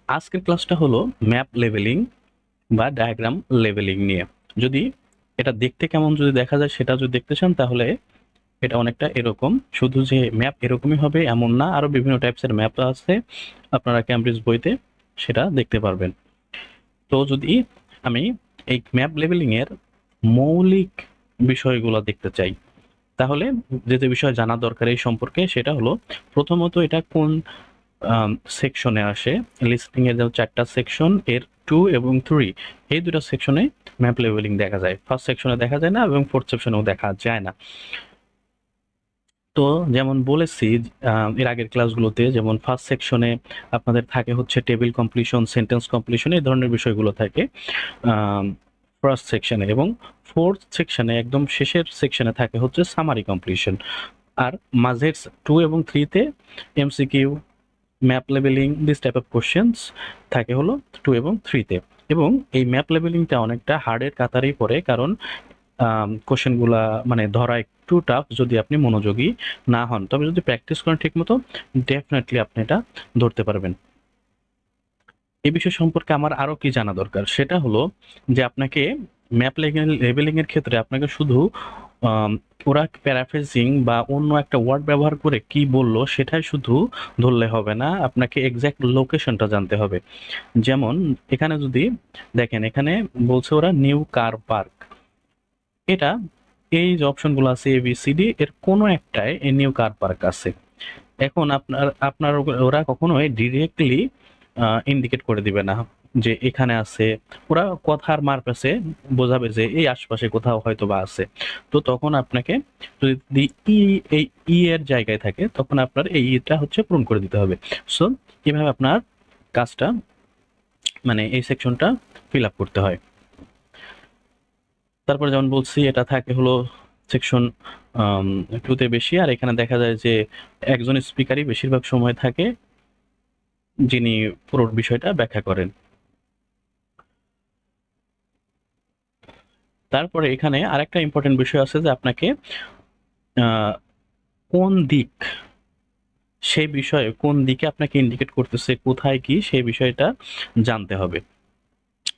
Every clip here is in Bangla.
আজকের ক্লাসটা হলো ম্যাপ লেভেলিং বা ডায়াগ্রাম লেভেলিং নিয়ে। যদি এটা দেখতে কেমন যদি দেখা যায় সেটা যদি দেখতে চান তাহলে এটা অনেকটা এরকম, শুধু যে ম্যাপ এরকমই হবে এমন না, আরো বিভিন্ন টাইপসের ম্যাপ আছে আপনারা ক্যামব্রিজ বইতে সেটা দেখতে পারবেন। তো যদি আমি এই ম্যাপ লেভেলিং এর মৌলিক বিষয়গুলো দেখতে চাই তাহলে যে যে বিষয় জানা দরকার এই সম্পর্কে সেটা হলো, প্রথমত এটা কোন সেকশনে আসে। লিস্টিং এর যে 4টা সেকশন, এর 2 এবং 3 এই দুটো সেকশনে ম্যাপ লেভেলিং দেখা যায়। ফার্স্ট সেকশনে দেখা যায় না এবং ফোর্থ সেকশনেও দেখা যায় না। তো যেমন বলেছি এর আগের ক্লাসগুলোতে, যেমন ফার্স্ট সেকশনে আপনাদের থাকে হচ্ছে টেবিল কমপ্লিশন, সেন্টেন্স কমপ্লিশন, এই ধরনের বিষয়গুলো থাকে ফার্স্ট সেকশনে, এবং ফোর্থ সেকশনে একদম শেষের সেকশনে থাকে হচ্ছে সামারি কমপ্লিশন। আর মাঝের 2 এবং 3 তে MCQ, map leveling, this type of questions থাকে হলো 2 এবং 3 তে। এবং এই ম্যাপ লেভেলিংটা অনেকটা হার্ডের কাতারেই পড়ে, কারণ কোশ্চেনগুলা মানে ধরা একটু টাফ যদি আপনি মনোযোগী না হন। তবে যদি প্র্যাকটিস করেন ঠিক মতো, ডেফিনেটলি আপনি এটা ধরতে পারবেন। এই বিষয় সম্পর্কে আমার আরো কি জানা দরকার সেটা হলো যে আপনাকে ম্যাপ লেবেলিং এর ক্ষেত্রে আপনাকে শুধু আম, ওরা প্যারাফ্রেজিং বা অন্য একটা ওয়ার্ড ব্যবহার করে কি বললো সেটাই শুধু ধরলে হবে না, আপনাকে এক্সাক্ট লোকেশনটা জানতে হবে। যেমন এখানে যদি দেখেন, এখানে বলছে ওরা নিউ কার পার্ক, এটা এই যে অপশনগুলো আছে এ বি সি ডি এর কোনো একটায় এই নিউ কার পার্ক আছে। এখন আপনার ওরা কখনোই ডিরেক্টলি ইন্ডিকেট করে দিবে না যে এখানে আছে। ওরা কথার মারপ্যাচে বোঝাবে যে এই আশপাশে কোথাও হয়তো বা আছে। তো তখন আপনাকে যদি ই, এই ই এর জায়গায় থাকে তখন আপনার এই ইটা হচ্ছে পূরণ করে দিতে হবে। সো এভাবে আপনার কাজটা মানে এই সেকশনটা ফিল আপ করতে হয়। তারপরে যেমন বলছি এটা থাকে হলো সেকশন 2 তে বেশি, আর এখানে দেখা যায় যে একজন স্পিকারই বেশিরভাগ সময় থাকে যিনি পুরো বিষয়টা ব্যাখ্যা করেন। তারপরে এখানে আরেকটা ইম্পর্টেন্ট বিষয় আছে যে আপনাকে আহ, কোন দিক, সেই বিষয়ে কোন দিকে আপনাকে ইন্ডিকেট করতেছে কোথায় কি সেই বিষয়টা জানতে হবে।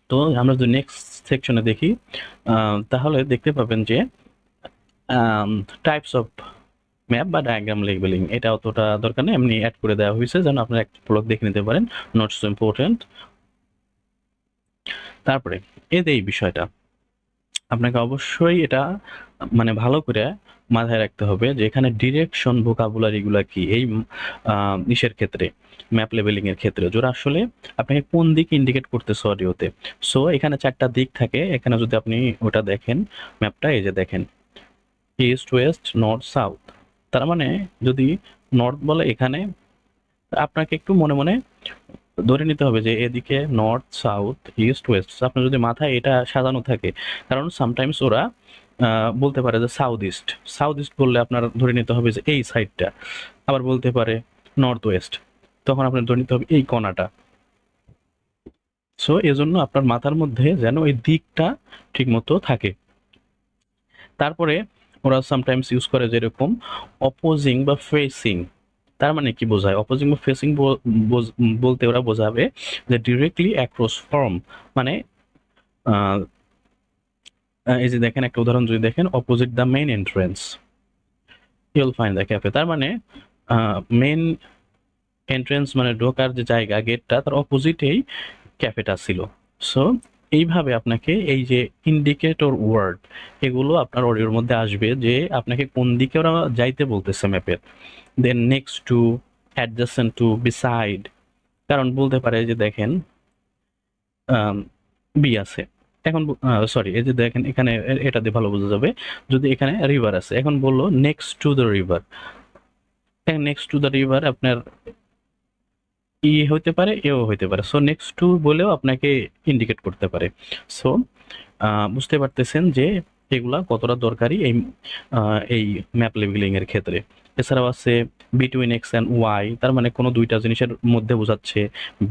তো আমরা যদি নেক্সট সেকশনে দেখি তাহলে দেখতে পাবেন যে টাইপস অফ ম্যাপ বা ডায়াগ্রাম লেবেলিং, এটা অতটা দরকার নেই, এমনি অ্যাড করে দেওয়া হয়েছে যেন আপনারা একটা ব্লক দেখে নিতে পারেন, নট সো ইম্পর্টেন্ট। তারপরে এই বিষয়টা আপনাকে অবশ্যই এটা মানে ভালো করে মাথায় রাখতে হবে যে এখানে ডিরেকশন ভোকাবুলারি গুলা কি এই ইসের ক্ষেত্রে, ম্যাপ লেভেলিং এর ক্ষেত্রে যেটা আসলে আপনাকে কোন দিক ইন্ডিকেট করতেছে অডিওতে। সো এখানে 4টা দিক থাকে, এখানে যদি আপনি ওটা দেখেন ম্যাপটা, এই যে দেখেন ইস্ট ওয়েস্ট নর্থ সাউথ। তার মানে যদি নর্থ বলে এখানে, আপনাকে একটু মনে মনে ধরে নিতে হবে যে এদিকে নর্থ সাউথ ইস্ট ওয়েস্ট। আপনার যদি মাথায় এটা সাজানো থাকে, কারণ সামটাইমস ওরা বলতে পারে যে সাউথ ইস্ট, সাউথ ইস্ট বললে আপনার ধরে নিতে হবে যে এই সাইডটা, আবার বলতে পারে নর্থ ওয়েস্ট, তখন আপনার ধরে নিতে হবে এই কোণাটা। সো এজন্য আপনার মাথার মধ্যে যেন ওই দিকটা ঠিক মতো থাকে। তারপরে ওরা সামটাইমস ইউজ করে যেরকম অপোজিং বা ফেসিং। তার মানে কি বোঝায়? অপোজিং বা ফেসিং বলতে ওরা বোঝাবে যে ডিরেক্টলি অ্যাক্রস ফর্ম, মানে আহ, এই যে দেখেন একটা উদাহরণ যদি দেখেন, opposite the main entrance Yule find the cafe. তার মানে মেইন এন্ট্রেন্স মানে ঢোকার যে জায়গা, গেটটা, তার অপোজিটেই ক্যাফেটা ছিল। সো এইভাবে আপনাকে এই যে ইন্ডিকেটর ওয়ার্ড এগুলো আপনার অডিওর মধ্যে আসবে যে আপনাকে কোন দিকে ওরা যাইতে বলতেছে ম্যাপের। Then next to, adjacent to, beside. কারণ বলতে পারে যে দেখেন বি আছে, এখন সরি এই যে দেখেন এখানে এটা দিয়ে ভালো বোঝা যাবে। যদি এখানে রিভার আছে, এখন বললো next to the river, next to the river আপনার ই হইতে পারে, এও হইতে পারে। সো নেক্সট টু বলেও আপনাকে ইন্ডিকেট করতে পারে। সো বুঝতে পারতেছেন যে এগুলা কতটা দরকারি এই ম্যাপ লেভেলিং এর ক্ষেত্রে। এছাড়াও আছে বিটুইন এক্স অ্যান্ড ওয়াই, তার মানে কোনো দুইটা জিনিসের মধ্যে বোঝাচ্ছে,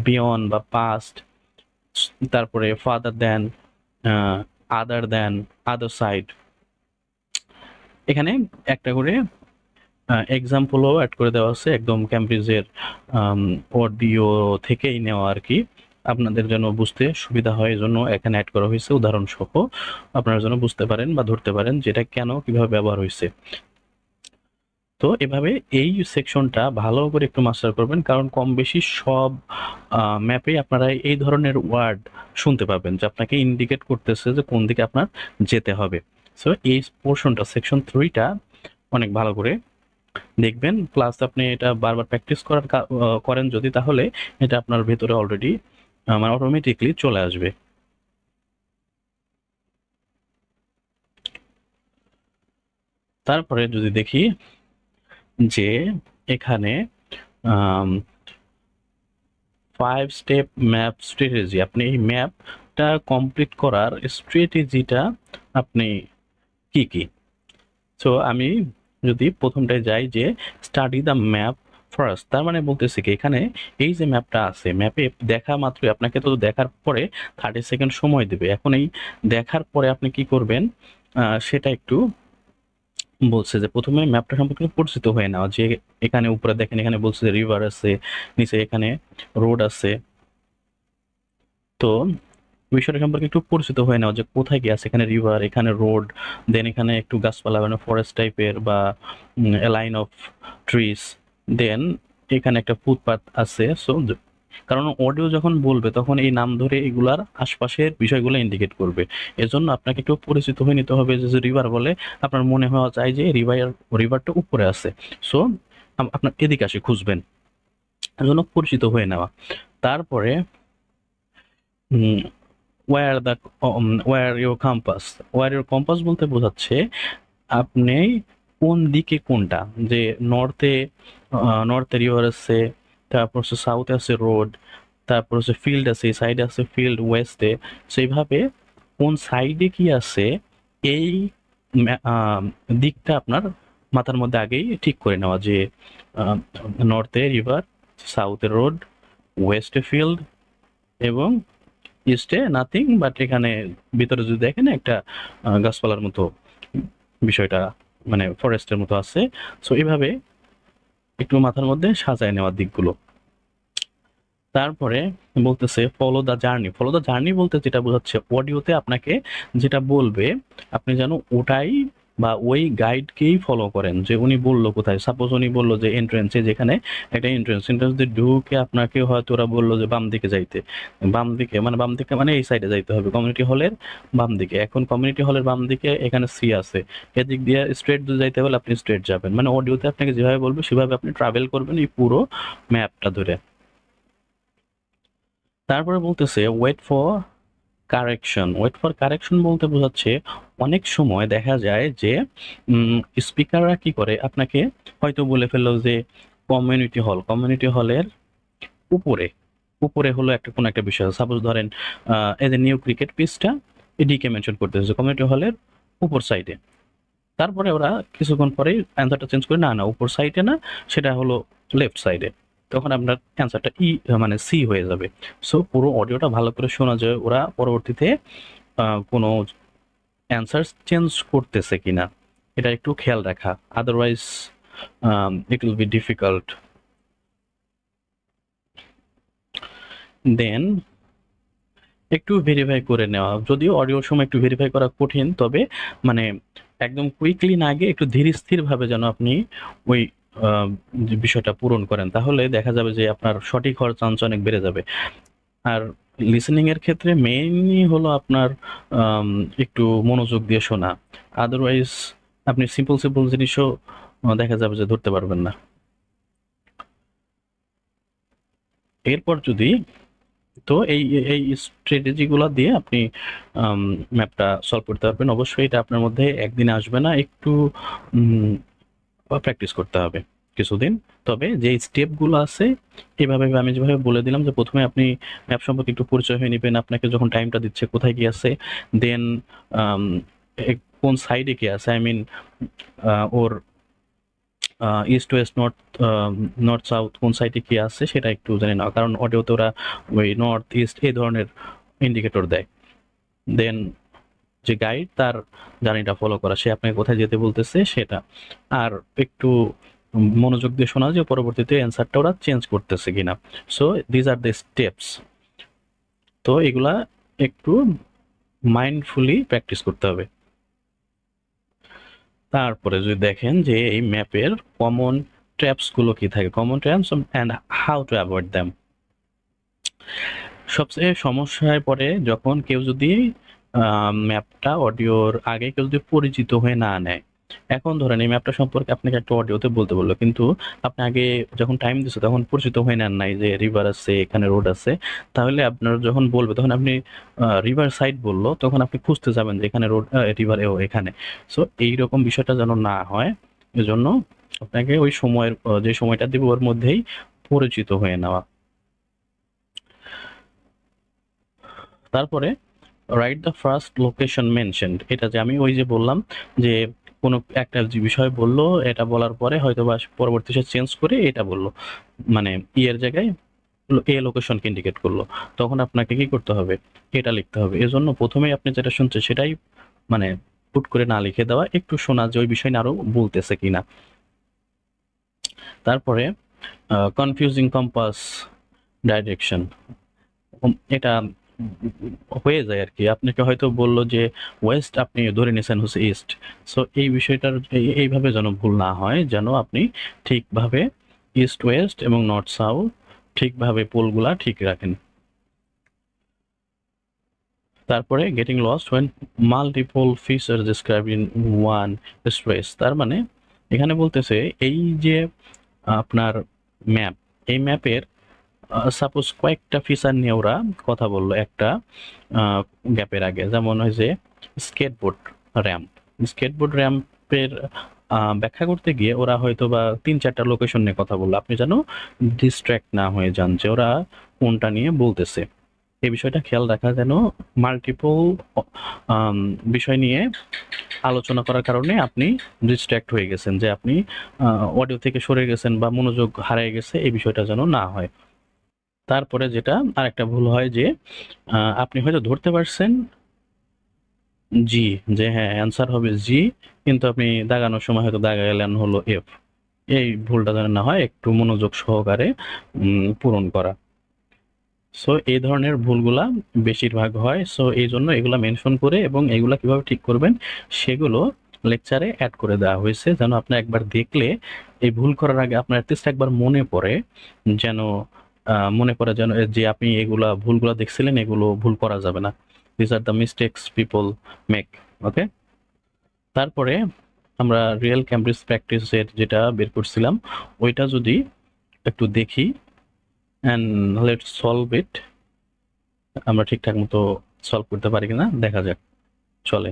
বিয়ন্ড বা পাস্ট। তারপরে ফাদার দেন, আদার দেন, আদার সাইড। এখানে একটা করে এক্সাম্পলও অ্যাড করে দেওয়া আছে, একদম ক্যামব্রিজের অডিও থেকেই নেওয়া আর কি, আপনাদের জন্য বুঝতে সুবিধা হয় এজন্য এখানে অ্যাড করা হয়েছে উদাহরণ সহ, আপনারা যেন বুঝতে পারেন বা ধরতে পারেন যেটা কেন কিভাবে ব্যবহার হয়েছে। তো এভাবে এই সেকশনটা ভালো করে একটু মাস্টার করবেন, কারণ কম বেশি সব ম্যাপেই আপনারা এই ধরনের ওয়ার্ড শুনতে পাবেন যে আপনাকে ইন্ডিকেট করতেছে যে কোন দিকে আপনার যেতে হবে। সো এই পোর্শনটা সেকশন 3টা অনেক ভালো করে দেখবেন, প্লাস আপনি এটা বারবার প্র্যাকটিস করেন যদি, তাহলে এটা আপনার ভেতরে অলরেডি মানে অটোমেটিকলি চলে আসবে। তারপরে যদি দেখি যে এখানে 5 স্টেপ ম্যাপ স্ট্র্যাটেজি, আপনি এই ম্যাপটা কমপ্লিট করার স্ট্র্যাটেজিটা আপনি কি কি। সো আমি যদি প্রথমটায় যাই যে স্টাডি দ্য ম্যাপ ফার্স্ট, তার মানে বলতেছে কি এখানে এই যে ম্যাপটা আছে, ম্যাপে দেখা মাত্রই আপনাকে তো দেখার পরে 30 সেকেন্ড সময় দেবে। এখন এই দেখার পরে আপনি কি করবেন সেটা একটু বলছে যে প্রথমে ম্যাপটা সম্পর্কে পরিচিত হয়ে নেওয়া, যে এখানে উপরে দেখেন এখানে বলছে যে রিভার আছে, নিচে এখানে রোড আছে। তো বিষয়টা সম্পর্কে একটু পরিচিত হয়ে নেওয়া যে কোথায় কি আছে, এখানে রিভার, এখানে রোড, দেন এখানে একটু গাছপালা মানে ফরেস্ট টাইপের বা লাইন অফ ট্রিস, দেন এখানে একটা ফুটপাথ আছে। সো কারণ অডিও যখন বলবে তখন এই নাম ধরে এগুলার আশপাশের বিষয়গুলো ইন্ডিকেট করবে, এজন্য আপনাকে একটু পরিচিত হয়ে নিতে হবে। যে রিভার বলে আপনার মনে হওয়া চাই যে রিভারটা উপরে আছে, সো আপনার এদিকে আসে খুঁজবেন, এজন্য পরিচিত হয়ে নেওয়া। তারপরে wear the wear your compass, wear your compass বলতে বোঝাচ্ছে আপনি কোন দিকে কোনটা, যে নর্থে রিভার আছে, তারপর হচ্ছে সাউথে আছে রোড, তারপর হচ্ছে ফিল্ড আছে, সাইডে আছে ফিল্ড ওয়েস্টে, সেইভাবে কোন সাইডে কি আছে এই দিকটা আপনার মাথার মধ্যে আগেই ঠিক করে নেওয়া, যে নর্থে রিভার, সাউথে রোড, ওয়েস্টে ফিল্ড এবং ইস্টে নাথিং, বাট এখানে ভিতরে যদি দেখেন একটা গাছপালার মতো বিষয়টা মানে ফরেস্টের মতো আছে। সো এইভাবে একটু মাথার মধ্যে সাজায় নেওয়ার দিকগুলো। তারপরে বলতেছে follow the journey, follow the journey বলতে যেটা বোঝাচ্ছে অডিওতে আপনাকে যেটা বলবে আপনি যেন ওটাই বা ওই গাইডকেই ফলো করেন, যে উনি বললো কোথায়, সাপোজ উনি বললো যে এন্ট্রেন্সে, যেখানে একটা এন্ট্রেন্স দিয়ে ঢুকে আপনাকে হয়তো ওরা বললো যে বাম দিকে যাইতে, বাম দিকে মানে এই সাইডে যাইতে হবে কমিউনিটি হলের বাম দিকে। এখন কমিউনিটি হলের বাম দিকে এখানে সি আছে, এদিক দিয়ে স্ট্রেট যদি যাইতে হলে আপনি স্ট্রেট যাবেন, মানে অডিওতে আপনাকে যেভাবে বলবে সেভাবে আপনি ট্রাভেল করবেন এই পুরো ম্যাপটা ধরে। তারপরে বলতেছে wait for correction, wait for correction বলতে বোঝাচ্ছে অনেক সময় দেখা যায় যে স্পিকাররা কি করে আপনাকে হয়তো বলে ফেললো যে কমিউনিটি হলের উপরে উপরে হলো একটা কোনো একটা বিষয়, সাপোজ ধরেন এই যে নিউ ক্রিকেট পিচটা এদিকে মেনশন করতেছে কমিউনিটি হলের উপর সাইডে, তারপরে ওরা কিছুক্ষণ পরেই অ্যান্সারটা চেঞ্জ করে না উপর সাইডে না, সেটা হলো লেফট সাইডে, তখন আপনার অ্যান্সারটা মানে সি হয়ে যাবে। সো পুরো অডিওটা ভালো করে শোনা যায় ওরা পরবর্তীতে কোনো অ্যান্সার চেঞ্জ করতেছে কিনা, এটা একটু খেয়াল রাখা, otherwise it will be difficult. Then একটু ভেরিফাই করে নেওয়া, যদিও অডিওর সময় একটু ভেরিফাই করা কঠিন, তবে মানে একদম কুইকলি না গিয়ে একটু ধীর স্থিরভাবে যেন আপনি ওই যে বিষয়টা পূরণ করেন, তাহলে দেখা যাবে যে আপনার সঠিক হওয়ার চান্স অনেক বেড়ে যাবে। আর লিসেনিং এর ক্ষেত্রে মেইনলি হলো আপনার একটু মনোযোগ দিয়ে শোনা, আদারওয়াইজ আপনি সিম্পল জিনিসও দেখা যাবে যে ধরতে পারবেন না। এরপর যদি তো এই স্ট্র্যাটেজিগুলো দিয়ে আপনি ম্যাপটা সলভ করতে পারবেন। অবশ্যই এটা আপনার মধ্যে একদিনে আসবে না, একটু প্র্যাকটিস করতে হবে কিছুদিন। তবে যে স্টেপগুলো আছে এভাবে আমি যেভাবে বলে দিলাম, যে প্রথমে আপনি ম্যাপ সম্পর্কে একটু পরিচয় হয়ে নেবেন, আপনাকে যখন টাইমটা দিচ্ছে কোথায় কি আছে, দেন কোন সাইডে কি আছে, I mean or east west north south কোন সাইডে কি আছে সেটা একটু জানি না, কারণ অডিওতে ওরা ওই নর্থ ইস্ট এই ধরনের ইন্ডিকেটর দেয়। দেন যে গাইড তার জার্নিটা ফলো করা, সে আপনাকে কোথায় যেতে বলতেছে সেটা। আর একটু মনোযোগ দিয়ে শোনা যে পরবর্তীতে অ্যান্সারটা ওরা চেঞ্জ করতেছে কিনা। So these are the steps. তো এগুলা একটু মাইন্ডফুলি প্র্যাকটিস করতে হবে। তারপরে যদি দেখেন যে এই ম্যাপের কমন ট্র্যাপসগুলো কি থাকে, common traps and how to avoid them. সবচেয়ে সমস্যায় পড়ে যখন কেউ যদি ম্যাপটা অডিওর আগে কেউ যদি পরিচিত হয়ে না নেয়। এখন ধরেন এই ম্যাপটা সম্পর্কে আপনাকে একটা অডিওতে বলতে বললো, কিন্তু আপনি আগে যখন টাইম দিচ্ছে তখন পরিচিত হয়ে নেন নাই যে রিভার আছে, এখানে রোড আছে। তাহলে আপনার যখন বলবে তখন আপনি রিভার সাইড বললো, তখন আপনি খুঁজতে যাবেন যে এখানে রোড, রিভার এখানে। সো এইরকম বিষয়টা যেন না হয়, এজন্য আপনাকে ওই সময়ের যে সময়টা দিব ওর মধ্যেই পরিচিত হয়ে নেওয়া। তারপরে write the first location mentioned. এটা যে আমি ওই যে বললাম যে কোনো একটা যে বিষয় বললো, এটা বলার পরে হয়তো বা পরবর্তী সে চেঞ্জ করে এটা বললো, মানে এর জায়গায় এ লোকেশনকে ইন্ডিকেট করলো, তখন আপনাকে কি করতে হবে, এটা লিখতে হবে। এজন্য প্রথমেই আপনি যেটা শুনছেন সেটাই মানে পুট করে না লিখে দেওয়া, একটু শোনা যে ওই বিষয় নিয়ে আরো বলতেছে কিনা। তারপরে কনফিউজিং কম্পাস ডাইরেকশন, এটা হয়ে যায় আর কি। আপনাকে হয়তো বললো যে ওয়েস্ট, আপনি ধরে নিয়েছেন হচ্ছে ইস্ট। সো এই বিষয়টার এইভাবে যেন ভুল না হয়, যেন আপনি ঠিকভাবে ইস্ট ওয়েস্ট এবং নর্থ সাউথ ঠিকভাবে পোলগুলা ঠিক রাখেন। তারপরে getting lost when multiple feature describe in one space. তার মানে এখানে বলতেছে এই যে আপনার ম্যাপ, এই ম্যাপের সাপোজ কয়েকটা ফিচার নিয়ে ওরা কথা বললো একটা গ্যাপের আগে, যেমন হয়েছে স্কেটবোর্ড র্যাম্প। স্কেটবোর্ড র্যাম্পের ব্যাখ্যা করতে গিয়ে ওরা হয়তো বা 3-4টা লোকেশন নিয়ে কথা বললো। আপনি যেন ডিস্ট্র্যাক্ট না হয়ে যান যে ওরা কোনটা নিয়ে বলতেছে, এই বিষয়টা খেয়াল রাখা, যেন মাল্টিপল বিষয় নিয়ে আলোচনা করার কারণে আপনি ডিস্ট্র্যাক্ট হয়ে গেছেন, যে আপনি অডিও থেকে সরে গেছেন বা মনোযোগ হারিয়ে গেছে, এই বিষয়টা যেন না হয়। তারপরে যেটা আরেকটা ভুল হয় যে আপনি হয়তো ধরতে পারছেন জি, যে হ্যাঁ অ্যান্সার হবে জি, কিন্তু আপনি দাগানোর সময় হয়তো দাগাইলেন হলো এফ। এই ভুলটা যেন না হয়, একটু মনোযোগ সহকারে পূরণ করা। সো এই ধরনের ভুলগুলা বেশিরভাগ হয়। সো এই জন্য এগুলা মেনশন করে এবং এগুলা কিভাবে ঠিক করবেন সেগুলো লেকচারে অ্যাড করে দেওয়া হয়েছে, যেন আপনি একবার দেখলে এই ভুল করার আগে আপনার অ্যাটলিস্ট একবার মনে পড়ে, যেন মনে পড়ে যেন যে আপনি এগুলা ভুলগুলা দেখছিলেন, এগুলো ভুল করা যাবে না। This are the mistakes people make. Okay, তারপরে আমরা রিয়েল ক্যামব্রিজ প্র্যাকটিসের যেটা বের করছিলাম ওইটা যদি একটু দেখি, অ্যান্ড লেটস সলভ ইট। আমরা ঠিকঠাক মতো সলভ করতে পারি কিনা দেখা যাক, চলে।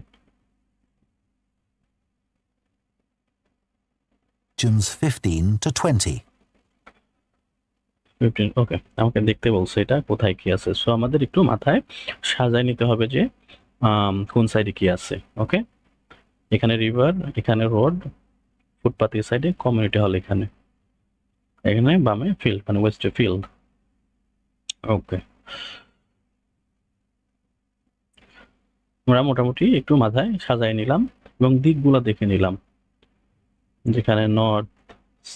Questions 15 to 20. 15, ওকে, আমাকে দেখতে বলছে এটা কোথায় কি আছে। সো আমাদের একটু মাথায় সাজায় নিতে হবে যে কোন সাইডে কি আছে। ওকে, এখানে রিভার, এখানে রোড, ফুটপাথ এই সাইডে, কমিউনিটি হল এখানে, এখানে বামে ফিল্ড মানে ওয়েস্টে ফিল্ড। ওকে, আমরা মোটামুটি একটু মাথায় সাজায় নিলাম এবং দিকগুলো দেখে নিলাম, যেখানে নর্থ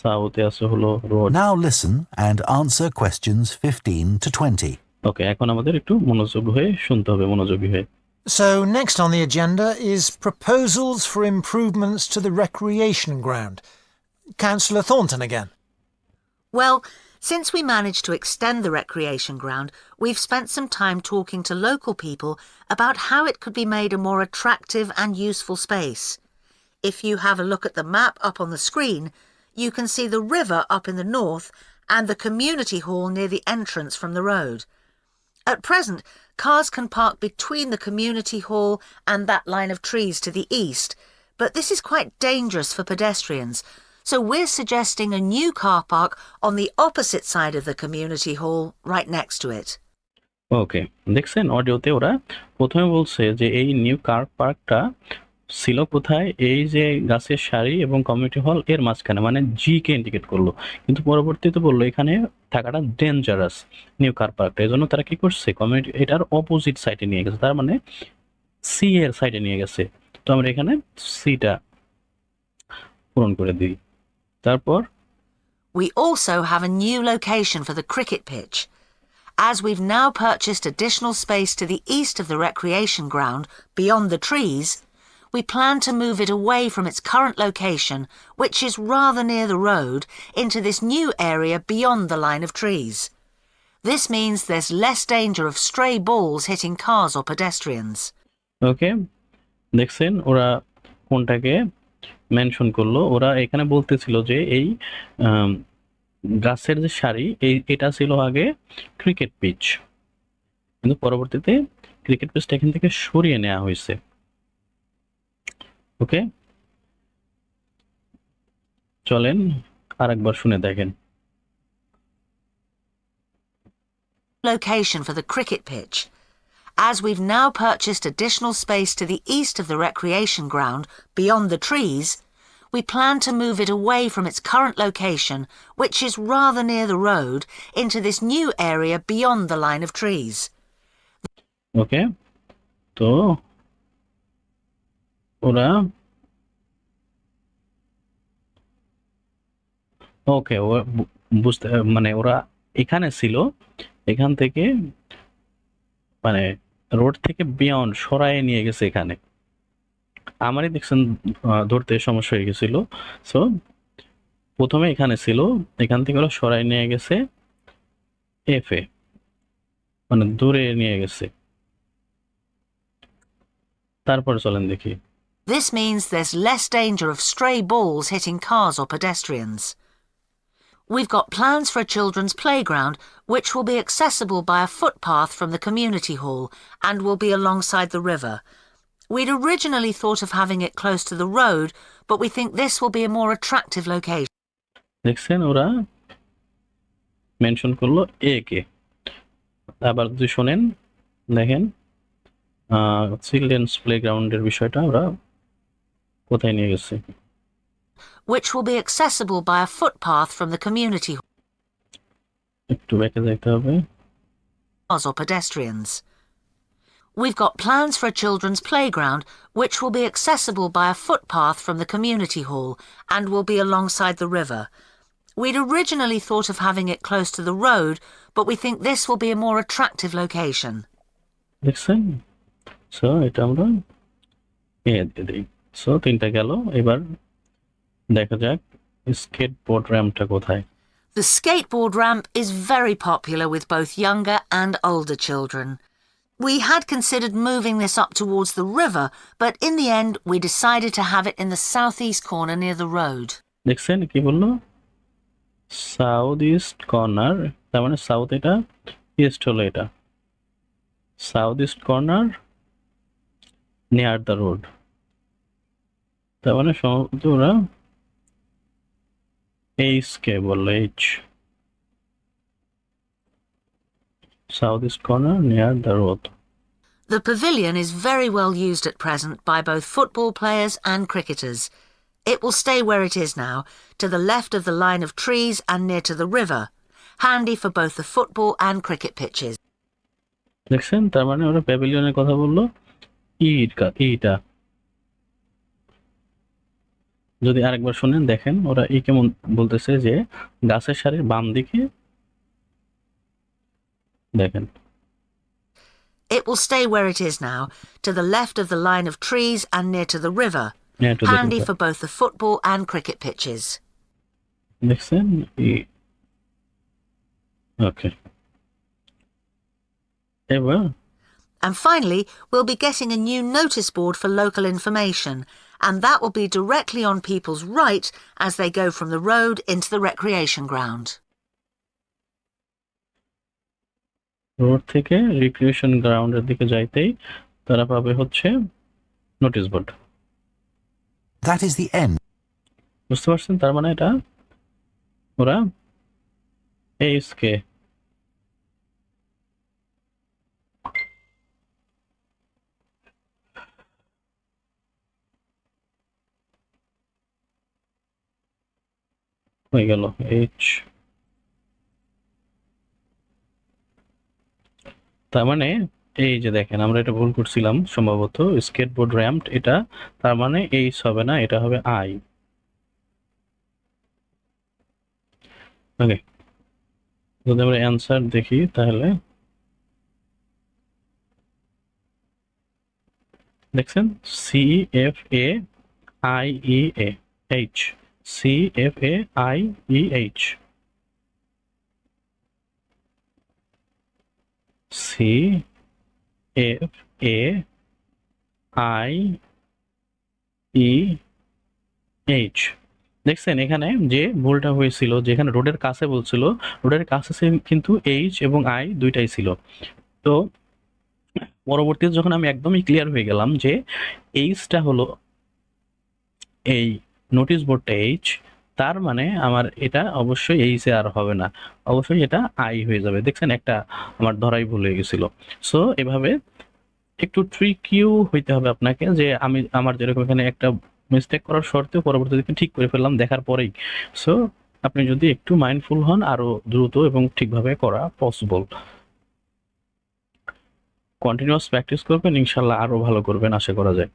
সাউথে আছে হলো road. Now listen and answer questions 15 to 20. ওকে, এখন আমাদের একটু মনোযোগ হয়ে শুনতে হবে, মনোযোগী হয়ে। So next on the agenda is proposals for improvements to the recreation ground. Councillor Thornton again. Well, since we managed to extend the recreation ground, we've spent some time talking to local people about how it could be made a more attractive and useful space. If you have a look at the map up on the screen, you can see the river up in the north and the community hall near the entrance from the road. At present, cars can park between the community hall and that line of trees to the east, but this is quite dangerous for pedestrians, so we're suggesting a new car park on the opposite side of the community hall, right next to it. ওকে, দেখছেন অডিওতে ওরা প্রথমে বলছে যে এই নিউ কার পার্কটা ছিল কোথায়, এই যে গাছের সারি এবং কমিউনিটি হল এর মাঝখানে, মানে জি কে ইন্ডিকেট করলো, কিন্তু পরবর্তীতে বললো এখানে থাকাটা ডেঞ্জারাস নিউ কার পার্কটা। এই জন্য তারা কি করছে, কমিউনিটি এটার অপোজিট সাইডে নিয়ে গেছে, তার মানে সি এর সাইডে নিয়ে গেছে। তো আমরা এখানে সিটা পূরণ করে দিই। তারপর We also have a new location for the cricket pitch. As we've now purchased additional space to the east of the recreation ground, beyond the trees, we plan to move it away from its current location, which is rather near the road, into this new area beyond the line of trees. This means there's less danger of stray balls hitting cars or pedestrians. ওকে, দেখছেন ওরা কোনটাকে মেনশন করলো। ওরা এখানে বলতেছিল যে এই গাছের যে সারি এটা ছিল আগে ক্রিকেট পিচ, কিন্তু পরবর্তীতে ক্রিকেট পিচটা এখান থেকে সরিয়ে নেওয়া হয়েছে। ওকে, চলেন আরেকবার শুনে দেখেন। Location for the cricket pitch. As we've now purchased additional space to the east of the recreation ground, beyond the trees, we plan to move it away from its current location, which is rather near the road, into this new area beyond the line of trees. ওকে, তো ওরা ওকে বুঝতে মানে ওরা এখানে ছিল, এখান থেকে মানে রোড থেকে বিয়ন্ড সরায় নিয়ে গেছে এখানে। আমারই দেখছেন ধরতে সমস্যা হয়ে গেছিল। সো প্রথমে এখানে ছিল, এখান থেকে ওরা সরায় নিয়ে গেছে এফ এ, মানে দূরে নিয়ে গেছে। তারপর চলেন দেখি। This means there's less danger of stray balls hitting cars or pedestrians. We've got plans for a children's playground which will be accessible by a footpath from the community hall and will be alongside the river. We'd originally thought of having it close to the road, but we think this will be a more attractive location. দেখছেন ওরা মেনশন করলো এ কে। আবার যদি শোনেন দেখেন চিলড্রেন্স প্লেগ্রাউন্ডের বিষয়টা ওরা কোথায় নিয়ে গেছে। Which will be accessible by a footpath from the community hall একটু ব্যাকে যেতে হবে। or pedestrians. We've got plans for a children's playground which will be accessible by a footpath from the community hall and will be alongside the river. We'd originally thought of having it close to the road, but we think this will be a more attractive location. দেখছেন, সো এটা আমরা এ দিয়ে দিই। সো তিনটা গেল, এবার দেখা যাক স্কেটবোর্ড র্যাম্পটা কোথায়। The skateboard ramp is very popular with both younger and older children. We had considered moving this up towards the river, but in the end we decided to have it in the southeast corner near the road. দেখছেন কি বললো, সাউথ ইস্ট কর্নার, তার মানে সাউথ এটা, ইস্ট হলো এটা। South east corner near the road, তার মানে সম্ভবত ওরা এইচ কে বললো, H south east corner near the road. The pavilion is very well used at present by both football players and cricketers. It will stay where it is now, to the left of the line of trees and near to the river, handy for both the football and cricket pitches. দেখছেন, তার মানে ওরা প্যাভিলিয়নের কথা বললো, ইটা। যদি আরেকবার শুনেন দেখেন ওরা এই কেমন বলতেছে যে গাছের সারির বাম দিকে দেখেন। It will stay where it is now, to the left of the line of trees and near to the river, Near to the handy river. for both the football and cricket pitches. দেখছেন, ওকে। এবার And finally, we'll be getting a new notice board for local information, and that will be directly on people's right as they go from the road into the recreation ground. Road থেকে রিক্রিয়েশন গ্রাউন্ডের দিকে যাইতেই তারা পাবে হচ্ছে notice board. That is the end. বুঝতে পারছেন, তার মানে এটা ওরা এইচকে হয়ে গেল এইচ, তার মানে এই যে দেখেন আমরা এটা ভুল করছিলাম সম্ভবত, স্কেটবোর্ড র্যাম্প এটা, তার মানে এইচ হবে না, এটা হবে আই। ওকে, যদি আমরা অ্যান্সার দেখি তাহলে দেখছেন CFAIEAH, CFAIEH, CFAIEH। দেখছেন এখানে যে ভুলটা হয়েছিল, যেখানে রোডের কাছে বলছিল, রোডের কাছে কিন্তু এইচ এবং আই দুইটাই ছিল। তো পরবর্তীতে যখন আমি একদমই ক্লিয়ার হয়ে গেলাম যে এইচটা হলো এই নোটিশ বোর্ডটা এইচ, তার মানে আমার এটা অবশ্যই এইচ এ আর হবে না, অবশ্যই এটা আই হয়ে যাবে। দেখছেন একটা আমার ধরাই ভুল হয়ে গেছিল। সো এভাবে একটু ট্রিকিও হইতে হবে আপনাকে, যে আমি আমার যেরকম এখানে একটা মিস্টেক করার শর্তেও পরবর্তীতে ঠিক করে ফেললাম দেখার পরেই। সো আপনি যদি একটু মাইন্ডফুল হন, আরো দ্রুত এবং ঠিকভাবে করা পসিবল। কন্টিনিউয়াস প্র্যাকটিস করবেন, ইনশাল্লাহ আরো ভালো করবেন আশা করা যায়।